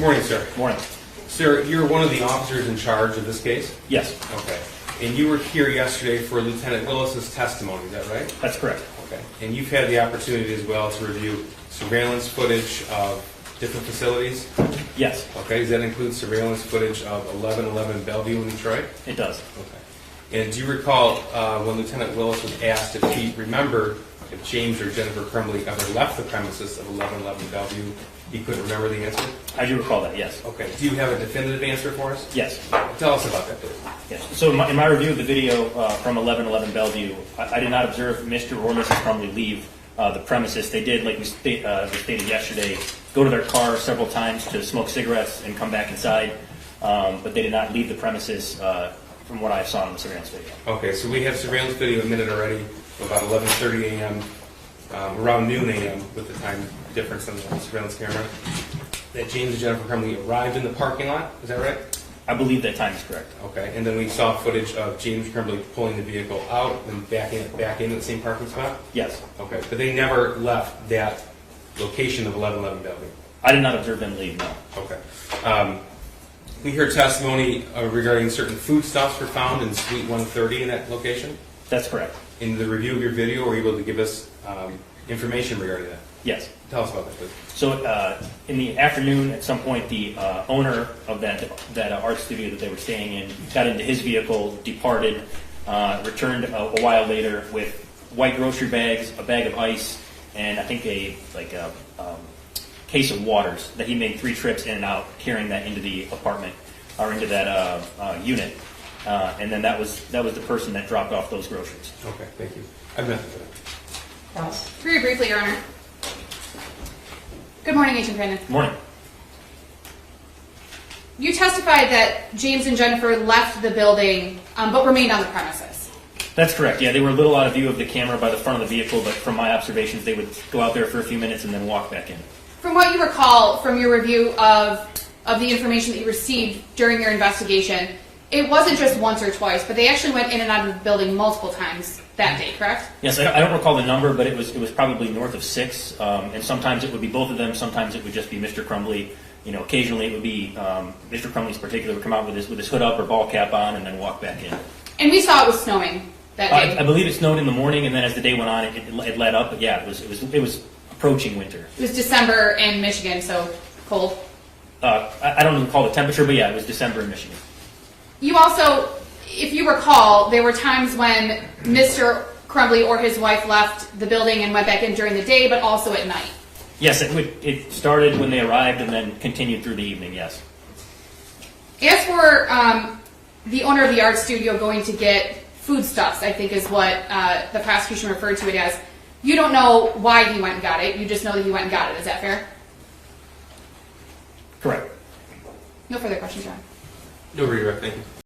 Morning, sir. Morning. Sir, you're one of the officers in charge of this case? Yes, Okay. And you were here yesterday for Lieutenant Willis's testimony, is that right? that's correct. Okay. And you've had the opportunity as well to review surveillance footage of different facilities? Yes, Okay. Does that include surveillance footage of 1111 Bellevue in Detroit? it does. Okay. And do you recall when Lieutenant Willis was asked if he remembered if James or Jennifer Crumbley ever left the premises of 1111 Bellevue, he couldn't remember the answer? I do recall that, yes. Okay. Do you have a definitive answer for us? Yes. Tell us about that, please. Yes. So in my review of the video from 1111 Bellevue, I did not observe Mr. or Mrs. Crumbley leave the premises. They did, like we stated yesterday, go to their car several times to smoke cigarettes and come back inside, but they did not leave the premises from what I saw in the surveillance video. Okay, so we have surveillance video admitted already about 11:30 a.m., around noon a.m. with the time difference on the surveillance camera, that James and Jennifer Crumbley arrived in the parking lot. Is that right? I believe that time is correct. Okay, and then we saw footage of James Crumbley pulling the vehicle out and back into the same parking spot? Yes. Okay, but they never left that location of 1111 Bellevue? I did not observe them leave, no. Okay. We heard testimony regarding certain foodstuffs were found in Suite 130 in that location. That's correct. In the review of your video, were you able to give us information regarding that? Yes. Tell us about that, please. So in the afternoon, at some point, the owner of that art studio that they were staying in got into his vehicle, departed, returned a while later with white grocery bags, a bag of ice, and I think a case of waters that he made 3 trips in and out, carrying that into the apartment or into that unit. And then that was the person that dropped off those groceries. Okay, thank you. I've met them. Very briefly, Your Honor. Good morning, Agent Brandon. Morning. You testified that James and Jennifer left the building but remained on the premises. That's correct. Yeah, they were a little out of view of the camera by the front of the vehicle, but from my observations, they would go out there for a few minutes and then walk back in. From what you recall from your review of the information that you received during your investigation, it wasn't just once or twice, but they actually went in and out of the building multiple times that day, correct? Yes, I don't recall the number, but it was probably north of 6, and sometimes it would be both of them. Sometimes it would just be Mr. Crumbley. You know, occasionally it would be Mr. Crumbley's particular would come out with his hood up or ball cap on and then walk back in. And we saw it was snowing that day. I believe it snowed in the morning, and then as the day went on, it let up. But yeah, it was approaching winter. It was December in Michigan, so cold. I don't recall the temperature, but yeah, it was December in Michigan. You also, if you recall, there were times when Mr. Crumbley or his wife left the building and went back in during the day, but also at night. Yes, it started when they arrived and then continued through the evening, yes. As for the owner of the art studio going to get foodstuffs, I think is what the prosecution referred to it as, you don't know why he went and got it. You just know that he went and got it. Is that fair? Correct. No further questions, John. No redirect, thank you.